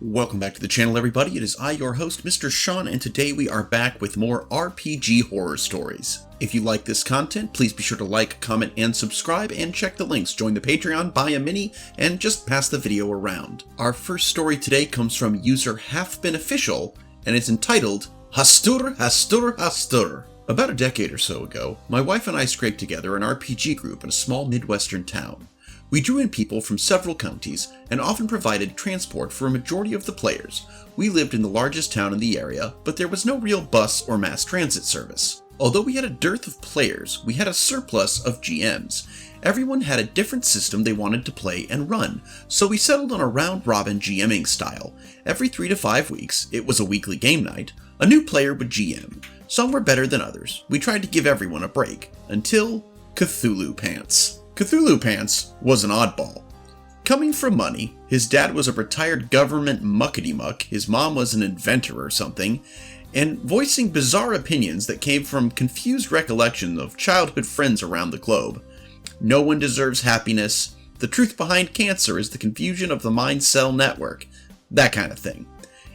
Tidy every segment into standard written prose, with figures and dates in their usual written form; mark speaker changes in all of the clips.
Speaker 1: Welcome back to the channel, everybody. It is I, your host, Mr. Sean, and today we are back with more RPG horror stories. If you like this content, please be sure to like, comment, and subscribe, and check the links. Join the Patreon, buy a mini, and just pass the video around. Our first story today comes from user HalfBeneficial, and it's entitled Hastur, Hastur, Hastur. About a decade or so ago, my wife and I scraped together an RPG group in a small Midwestern town. We drew in people from several counties and often provided transport for a majority of the players. We lived in the largest town in the area, but there was no real bus or mass transit service. Although we had a dearth of players, we had a surplus of GMs. Everyone had a different system they wanted to play and run, so we settled on a round-robin GMing style. Every 3 to 5 weeks, it was a weekly game night, a new player would GM. Some were better than others. We tried to give everyone a break, until Cthulhu Pants. Cthulhu Pants was an oddball. Coming from money, his dad was a retired government muckety-muck, his mom was an inventor or something, and voicing bizarre opinions that came from confused recollections of childhood friends around the globe. No one deserves happiness, the truth behind cancer is the confusion of the mind cell network, that kind of thing.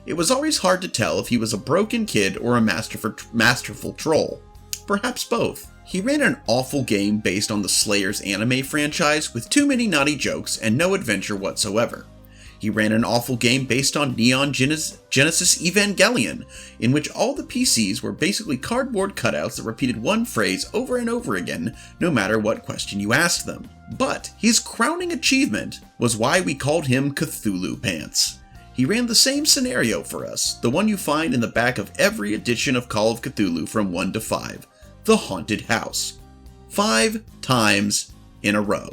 Speaker 1: It was always hard to tell if he was a broken kid or a masterful troll. Perhaps both. He ran an awful game based on the Slayers anime franchise with too many naughty jokes and no adventure whatsoever. He ran an awful game based on Neon Genesis Evangelion, in which all the PCs were basically cardboard cutouts that repeated one phrase over and over again, no matter what question you asked them. But his crowning achievement was why we called him Cthulhu Pants. He ran the same scenario for us, the one you find in the back of every edition of Call of Cthulhu from 1 to 5. The Haunted House. 5 times in a row.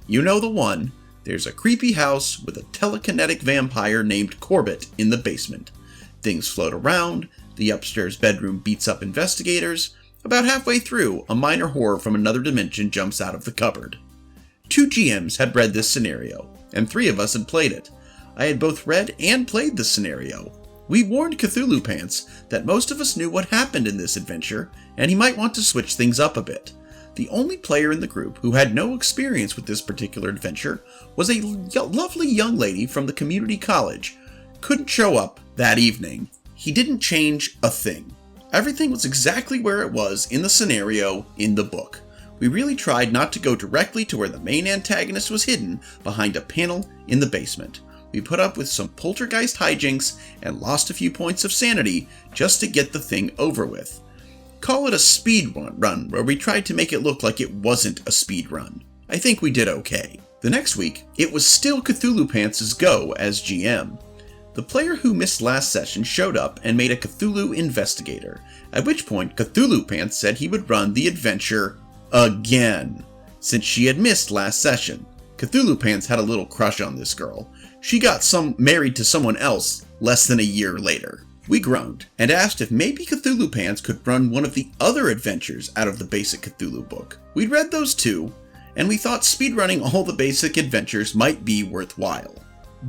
Speaker 1: You know the one. There's a creepy house with a telekinetic vampire named Corbett in the basement. Things float around, the upstairs bedroom beats up investigators. About halfway through, a minor horror from another dimension jumps out of the cupboard. 2 GMs had read this scenario, and 3 of us had played it. I had both read and played the scenario. We warned Cthulhu Pants that most of us knew what happened in this adventure, and he might want to switch things up a bit. The only player in the group who had no experience with this particular adventure was a lovely young lady from the community college. Couldn't show up that evening. He didn't change a thing. Everything was exactly where it was in the scenario in the book. We really tried not to go directly to where the main antagonist was hidden behind a panel in the basement. We put up with some poltergeist hijinks and lost a few points of sanity just to get the thing over with. Call it a speed run where we tried to make it look like it wasn't a speed run. I think we did okay. The next week, it was still Cthulhu Pants' go as GM. The player who missed last session showed up and made a Cthulhu investigator, at which point Cthulhu Pants said he would run the adventure again, since she had missed last session. Cthulhu Pants had a little crush on this girl. She got married to someone else less than a year later. We groaned and asked if maybe Cthulhu Pants could run one of the other adventures out of the basic Cthulhu book. We'd read those too, and we thought speedrunning all the basic adventures might be worthwhile.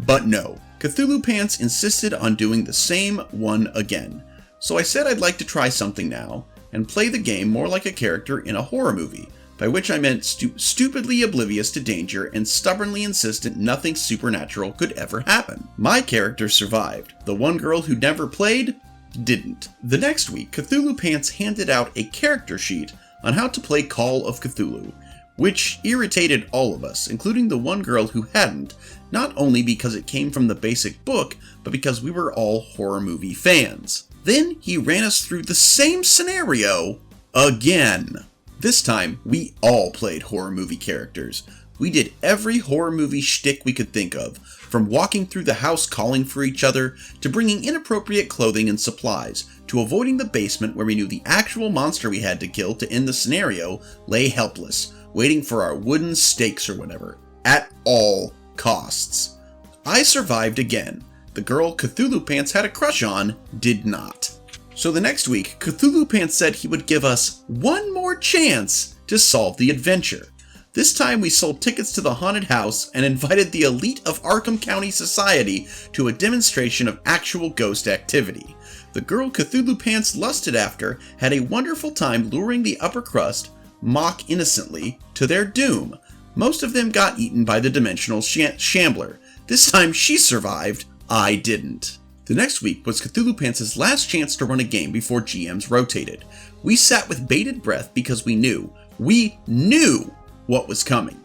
Speaker 1: But no, Cthulhu Pants insisted on doing the same one again. So I said I'd like to try something now, and play the game more like a character in a horror movie, by which I meant stupidly oblivious to danger and stubbornly insistent nothing supernatural could ever happen. My character survived. The one girl who never played didn't. The next week, Cthulhu Pants handed out a character sheet on how to play Call of Cthulhu, which irritated all of us, including the one girl who hadn't, not only because it came from the basic book, but because we were all horror movie fans. Then he ran us through the same scenario again. This time, we all played horror movie characters. We did every horror movie shtick we could think of, from walking through the house calling for each other, to bringing inappropriate clothing and supplies, to avoiding the basement where we knew the actual monster we had to kill to end the scenario lay helpless, waiting for our wooden stakes or whatever, at all costs. I survived again. The girl Cthulhu Pants had a crush on did not. So the next week, Cthulhu Pants said he would give us one more chance to solve the adventure. This time we sold tickets to the haunted house and invited the elite of Arkham County society to a demonstration of actual ghost activity. The girl Cthulhu Pants lusted after had a wonderful time luring the upper crust, mock innocently, to their doom. Most of them got eaten by the dimensional shambler. This time she survived I didn't. The next week was Cthulhu Pants' last chance to run a game before GMs rotated. We sat with bated breath because we knew what was coming.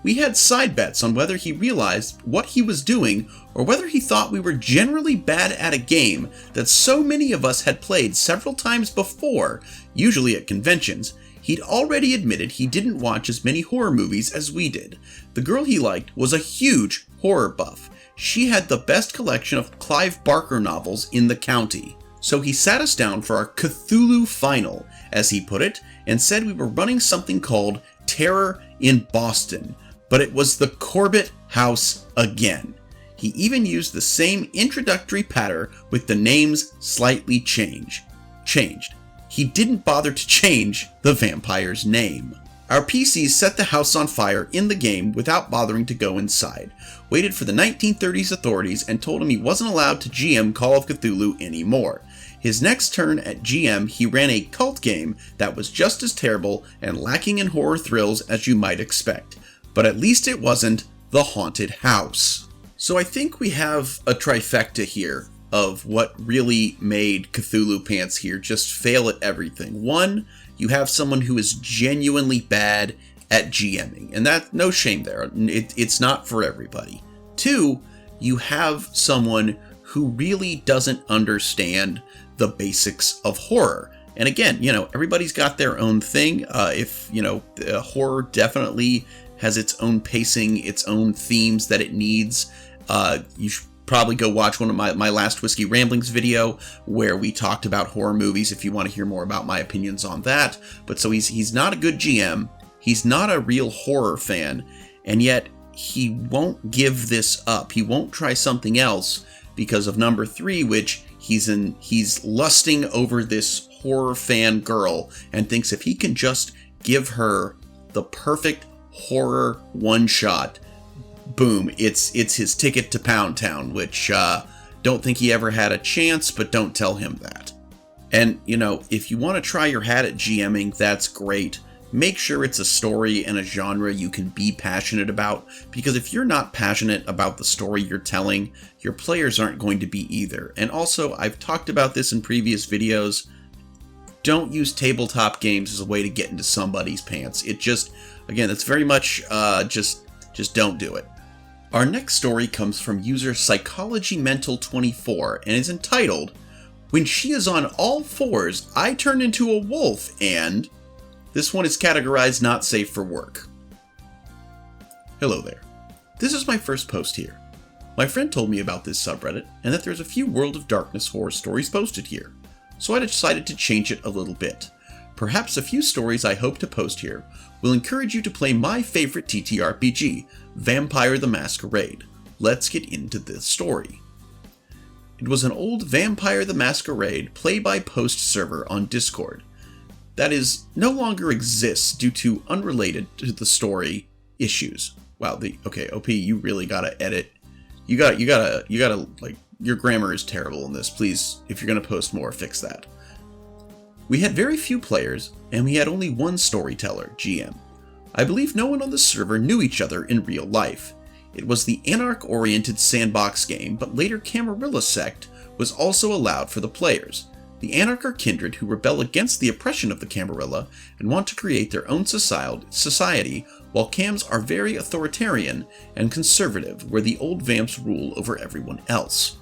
Speaker 1: We had side bets on whether he realized what he was doing or whether he thought we were generally bad at a game that so many of us had played several times before, usually at conventions. He'd already admitted he didn't watch as many horror movies as we did. The girl he liked was a huge horror buff. She had the best collection of Clive Barker novels in the county. So he sat us down for our Cthulhu final, as he put it, and said we were running something called Terror in Boston, but it was the Corbett House again. He even used the same introductory patter with the names slightly changed. He didn't bother to change the vampire's name. Our PCs set the house on fire in the game without bothering to go inside, waited for the 1930s authorities and told him he wasn't allowed to GM Call of Cthulhu anymore. His next turn at GM, he ran a cult game that was just as terrible and lacking in horror thrills as you might expect. But at least it wasn't the haunted house. So I think we have a trifecta here of what really made Cthulhu Pants here just fail at everything. One, you have someone who is genuinely bad at GMing, and that, no shame there. It's not for everybody. Two, you have someone who really doesn't understand the basics of horror. And again, everybody's got their own thing. Horror definitely has its own pacing, its own themes that it needs. You should probably go watch one of my last Whiskey Ramblings video where we talked about horror movies if you want to hear more about my opinions on that. But so he's not a good GM, he's not a real horror fan, and yet he won't give this up. He won't try something else because of number 3, which he's lusting over this horror fan girl and thinks if he can just give her the perfect horror one shot, boom, it's his ticket to Pound Town, which don't think he ever had a chance, but don't tell him that. And, if you want to try your hat at GMing, that's great. Make sure it's a story and a genre you can be passionate about, because if you're not passionate about the story you're telling, your players aren't going to be either. And also, I've talked about this in previous videos, don't use tabletop games as a way to get into somebody's pants. It just, again, it's very much just don't do it. Our next story comes from user PsychologyMental24 and is entitled, "When She Is on All Fours, I Turn Into a Wolf and..." This one is categorized not safe for work. Hello there. This is my first post here. My friend told me about this subreddit and that there's a few World of Darkness horror stories posted here, so I decided to change it a little bit. Perhaps a few stories I hope to post here will encourage you to play my favorite TTRPG, Vampire the Masquerade. Let's get into this story. It was an old Vampire the Masquerade play-by-post server on Discord that is no longer exists due to unrelated to the story issues. Wow, okay, OP, you really gotta edit. You gotta, like, your grammar is terrible in this. Please, if you're gonna post more, fix that. We had very few players, and we had only one storyteller, GM. I believe no one on the server knew each other in real life. It was the Anarch-oriented sandbox game, but later Camarilla sect was also allowed for the players. The Anarch are kindred who rebel against the oppression of the Camarilla and want to create their own society, while Cams are very authoritarian and conservative, where the old vamps rule over everyone else.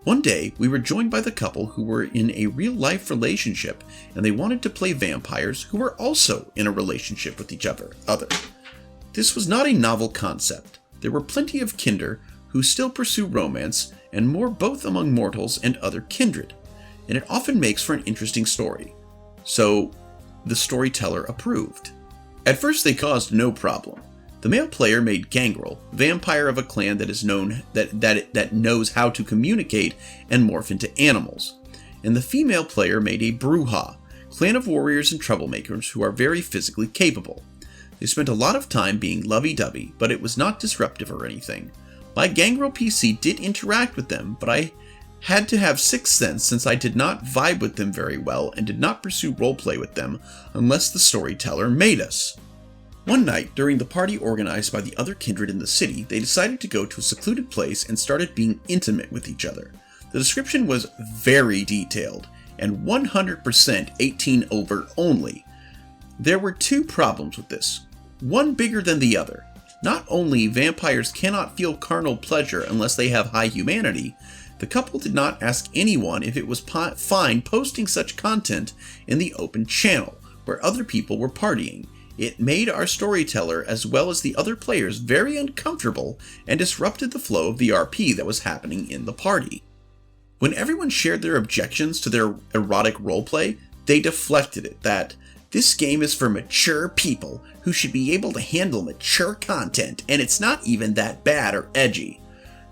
Speaker 1: One day, we were joined by the couple who were in a real-life relationship, and they wanted to play vampires who were also in a relationship with each other. This was not a novel concept. There were plenty of kinder who still pursue romance, and more both among mortals and other kindred, and it often makes for an interesting story. So, the storyteller approved. At first they caused no problem. The male player made Gangrel, vampire of a clan that is known that knows how to communicate and morph into animals. And the female player made a Bruja, clan of warriors and troublemakers who are very physically capable. They spent a lot of time being lovey-dovey, but it was not disruptive or anything. My Gangrel PC did interact with them, but I had to have Sixth Sense since I did not vibe with them very well and did not pursue roleplay with them unless the storyteller made us. One night, during the party organized by the other kindred in the city, they decided to go to a secluded place and started being intimate with each other. The description was very detailed, and 100% 18 over only. There were two problems with this, one bigger than the other. Not only vampires cannot feel carnal pleasure unless they have high humanity, the couple did not ask anyone if it was fine posting such content in the open channel, where other people were partying. It made our storyteller as well as the other players very uncomfortable and disrupted the flow of the RP that was happening in the party. When everyone shared their objections to their erotic roleplay, they deflected it that this game is for mature people who should be able to handle mature content, and it's not even that bad or edgy.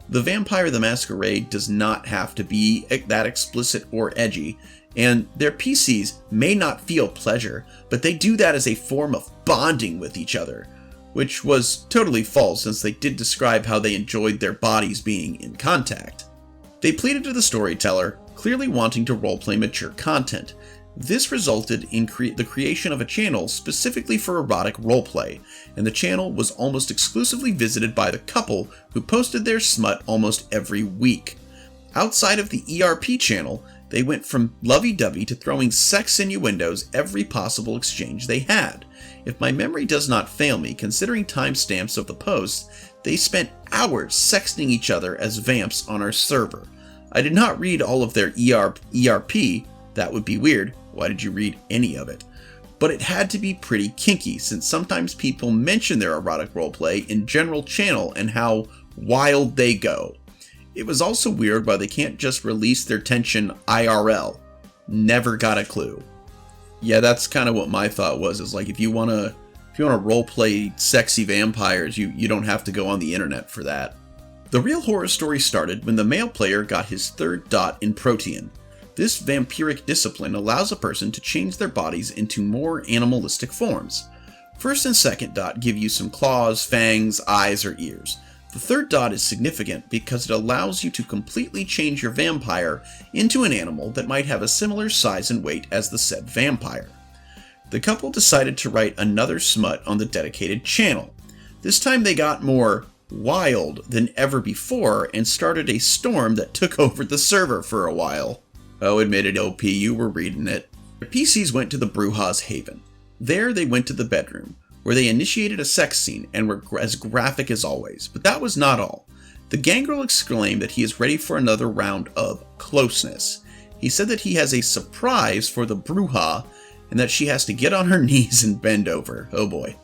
Speaker 1: The Vampire the Masquerade does not have to be that explicit or edgy, and their PCs may not feel pleasure, but they do that as a form of bonding with each other, which was totally false since they did describe how they enjoyed their bodies being in contact. They pleaded to the storyteller, clearly wanting to roleplay mature content. This resulted in the creation of a channel specifically for erotic roleplay, and the channel was almost exclusively visited by the couple who posted their smut almost every week. Outside of the ERP channel, they went from lovey-dovey to throwing sex innuendos every possible exchange they had. If my memory does not fail me, considering timestamps of the posts, they spent hours sexting each other as vamps on our server. I did not read all of their ERP, that would be weird. Why did you read any of it? But it had to be pretty kinky, since sometimes people mention their erotic roleplay in general channel and how wild they go. It was also weird why they can't just release their tension IRL. Never got a clue. Yeah, that's kind of what my thought was, is like if you want to roleplay sexy vampires, you don't have to go on the internet for that. The real horror story started when the male player got his third dot in Protean. This vampiric discipline allows a person to change their bodies into more animalistic forms. First and second dot give you some claws, fangs, eyes, or ears. The third dot is significant because it allows you to completely change your vampire into an animal that might have a similar size and weight as the said vampire. The couple decided to write another smut on the dedicated channel. This time they got more wild than ever before and started a storm that took over the server for a while. Oh, admit it, OP, you were reading it. Their PCs went to the Bruja's Haven. There they went to the bedroom, where they initiated a sex scene and were as graphic as always. But that was not all. The gangrel exclaimed that he is ready for another round of closeness. He said that he has a surprise for the Bruja and that she has to get on her knees and bend over. Oh boy.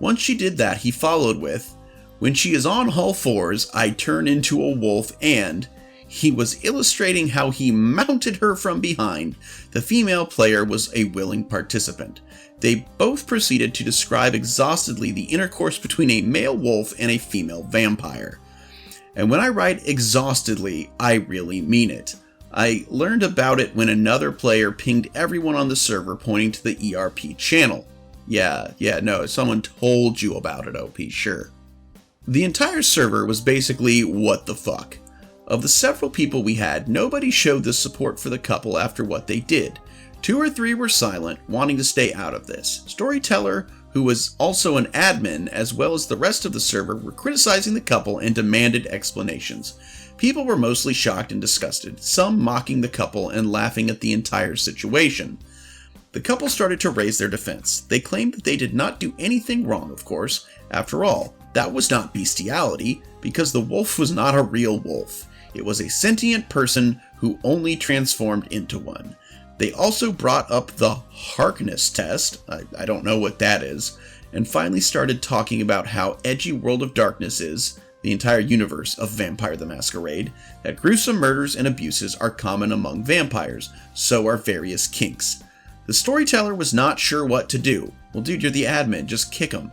Speaker 1: Once she did that, he followed with, "When she is on all fours, I turn into a wolf," and he was illustrating how he mounted her from behind. The female player was a willing participant. They both proceeded to describe exhaustedly the intercourse between a male wolf and a female vampire. And when I write exhaustedly, I really mean it. I learned about it when another player pinged everyone on the server pointing to the ERP channel. No, someone told you about it, OP, sure. The entire server was basically what the fuck. Of the several people we had, nobody showed the support for the couple after what they did. 2 or 3 were silent, wanting to stay out of this. Storyteller, who was also an admin, as well as the rest of the server, were criticizing the couple and demanded explanations. People were mostly shocked and disgusted, some mocking the couple and laughing at the entire situation. The couple started to raise their defense. They claimed that they did not do anything wrong, of course. After all, that was not bestiality, because the wolf was not a real wolf. It was a sentient person who only transformed into one. They also brought up the Harkness test, I don't know what that is, and finally started talking about how edgy World of Darkness is, the entire universe of Vampire the Masquerade, that gruesome murders and abuses are common among vampires, so are various kinks. The storyteller was not sure what to do. Well, dude, you're the admin, just kick him.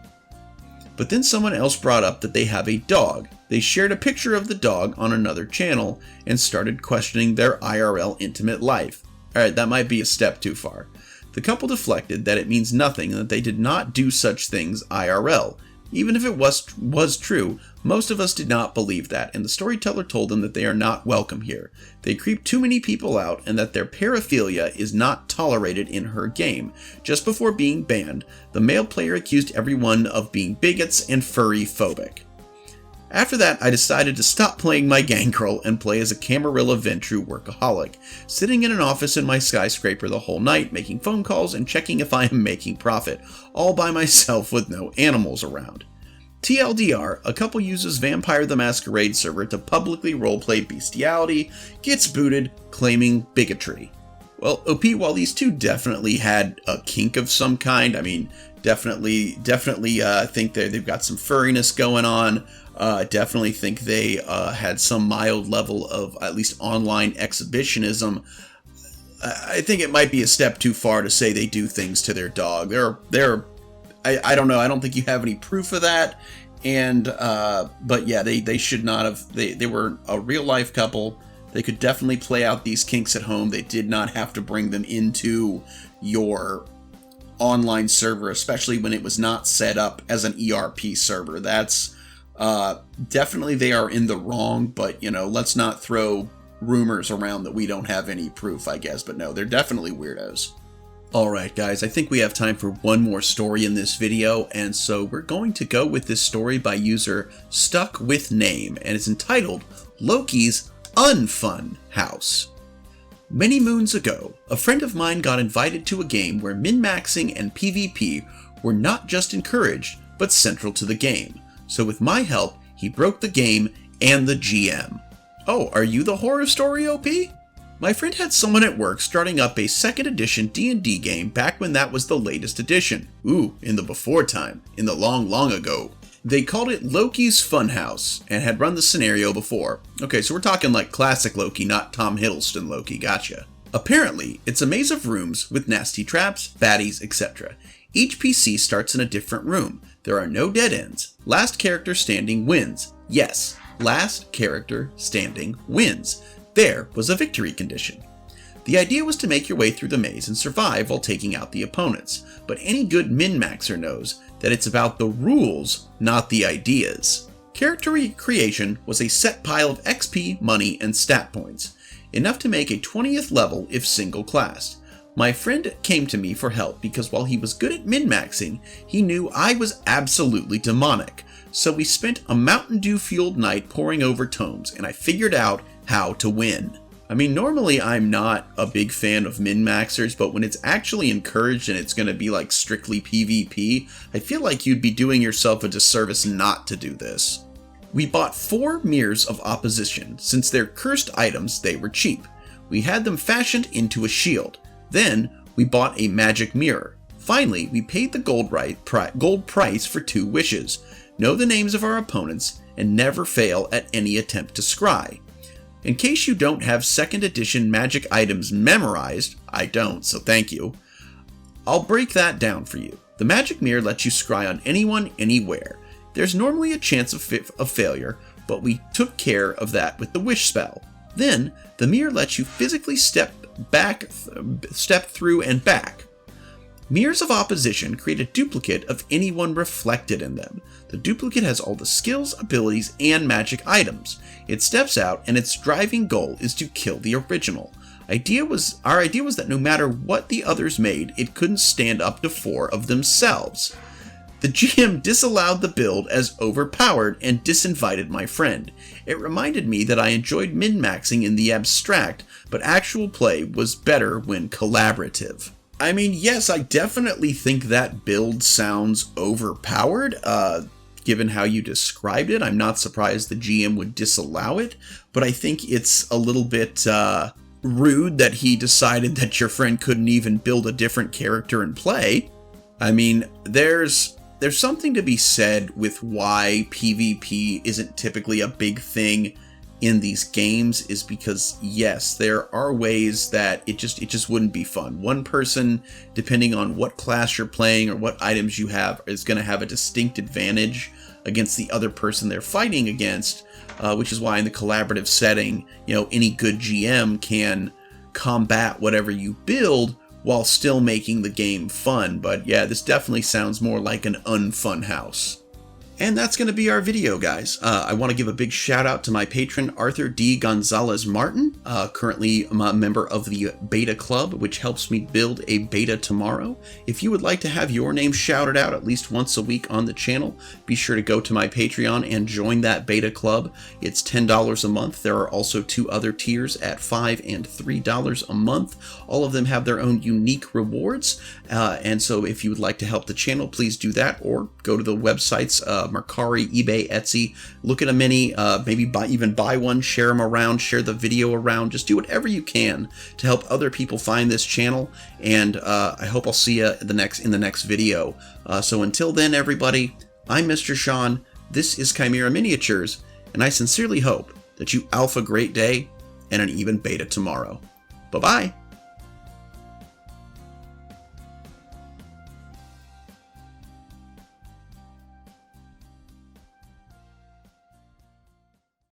Speaker 1: But then someone else brought up that they have a dog. They shared a picture of the dog on another channel and started questioning their IRL intimate life. Alright, that might be a step too far. The couple deflected that it means nothing and that they did not do such things IRL. Even if it was true, Most of us did not believe that, and the storyteller told them that they are not welcome here. They creep too many people out, and that their paraphilia is not tolerated in her game. Just before being banned, the male player accused everyone of being bigots and furry phobic. After that, I decided to stop playing my gangrel and play as a Camarilla Ventru workaholic, sitting in an office in my skyscraper the whole night, making phone calls and checking if I am making profit, all by myself with no animals around. TLDR, a couple uses Vampire the Masquerade server to publicly roleplay bestiality, gets booted, claiming bigotry. Well, OP, while these two definitely had a kink of some kind, I mean, definitely think they've got some furriness going on, definitely think they had some mild level of at least online exhibitionism. I think it might be a step too far to say they do things to their dog. I don't know. I don't think you have any proof of that. And, but yeah, they should not have, they were a real life couple. They could definitely play out these kinks at home. They did not have to bring them into your online server, especially when it was not set up as an ERP server. That's, definitely they are in the wrong, but you know, let's not throw rumors around that we don't have any proof, I guess. But no, they're definitely weirdos. Alright guys, I think we have time for one more story in this video, and so we're going to go with this story by user Stuck With Name, and it's entitled Loki's Unfun House. Many moons ago, a friend of mine got invited to a game where min-maxing and PvP were not just encouraged, but central to the game. So with my help, he broke the game and the GM. Oh, are you the horror story OP? My friend had someone at work starting up a 2nd edition D&D game back when that was the latest edition. Ooh, in the before time, in the long ago. They called it Loki's Funhouse, and had run the scenario before. Okay, so we're talking like classic Loki, not Tom Hiddleston Loki, gotcha. Apparently, it's a maze of rooms with nasty traps, baddies, etc. Each PC starts in a different room. There are no dead ends. Last character standing wins. Yes, last character standing wins. There was a victory condition. The idea was to make your way through the maze and survive while taking out the opponents, but any good min-maxer knows that it's about the rules, not the ideas. Character creation was a set pile of XP, money, and stat points, enough to make a 20th level if single classed. My friend came to me for help because while he was good at min-maxing, he knew I was absolutely demonic. So we spent a Mountain Dew fueled night poring over tomes, and I figured out how to win. I mean, normally I'm not a big fan of min-maxers, but when it's actually encouraged and it's going to be like strictly PvP, I feel like you'd be doing yourself a disservice not to do this. We bought 4 Mirrors of Opposition. Since they're cursed items, they were cheap. We had them fashioned into a shield. Then, we bought a magic mirror. Finally, we paid the gold price for 2 wishes. Know the names of our opponents, and never fail at any attempt to scry. In case you don't have 2nd edition magic items memorized, I don't, so thank you, I'll break that down for you. The magic mirror lets you scry on anyone, anywhere. There's normally a chance of failure, but we took care of that with the wish spell. Then, the mirror lets you physically step through and back. Mirrors of Opposition create a duplicate of anyone reflected in them. The duplicate has all the skills, abilities, and magic items. It steps out, and its driving goal is to kill the original. Our idea was that no matter what the others made, it couldn't stand up to 4 of themselves. The GM disallowed the build as overpowered and disinvited my friend. It reminded me that I enjoyed min-maxing in the abstract, but actual play was better when collaborative. I mean, yes, I definitely think that build sounds overpowered, given how you described it. I'm not surprised the GM would disallow it, but I think it's a little bit rude that he decided that your friend couldn't even build a different character and play. I mean, there's something to be said with why PvP isn't typically a big thing in these games, is because yes, there are ways that it just wouldn't be fun. One person, depending on what class you're playing or what items you have, is going to have a distinct advantage against the other person they're fighting against, which is why in the collaborative setting, you know, any good GM can combat whatever you build while still making the game fun. But yeah, this definitely sounds more like an unfun house. And that's going to be our video, guys. I want to give a big shout out to my patron, Arthur D. Gonzalez Martin, currently a member of the Beta Club, which helps me build a beta tomorrow. If you would like to have your name shouted out at least once a week on the channel, be sure to go to my Patreon and join that Beta Club. It's $10 a month. There are also 2 other tiers at $5 and $3 a month. All of them have their own unique rewards. And so if you would like to help the channel, please do that, or go to the websites, Mercari, eBay, Etsy, look at a mini, maybe even buy one, share them around, share the video around, just do whatever you can to help other people find this channel, and I hope I'll see you in the next video. So until then, everybody, I'm Mr. Sean, this is Chimera Miniatures, and I sincerely hope that you alpha great day and an even beta tomorrow. Bye-bye!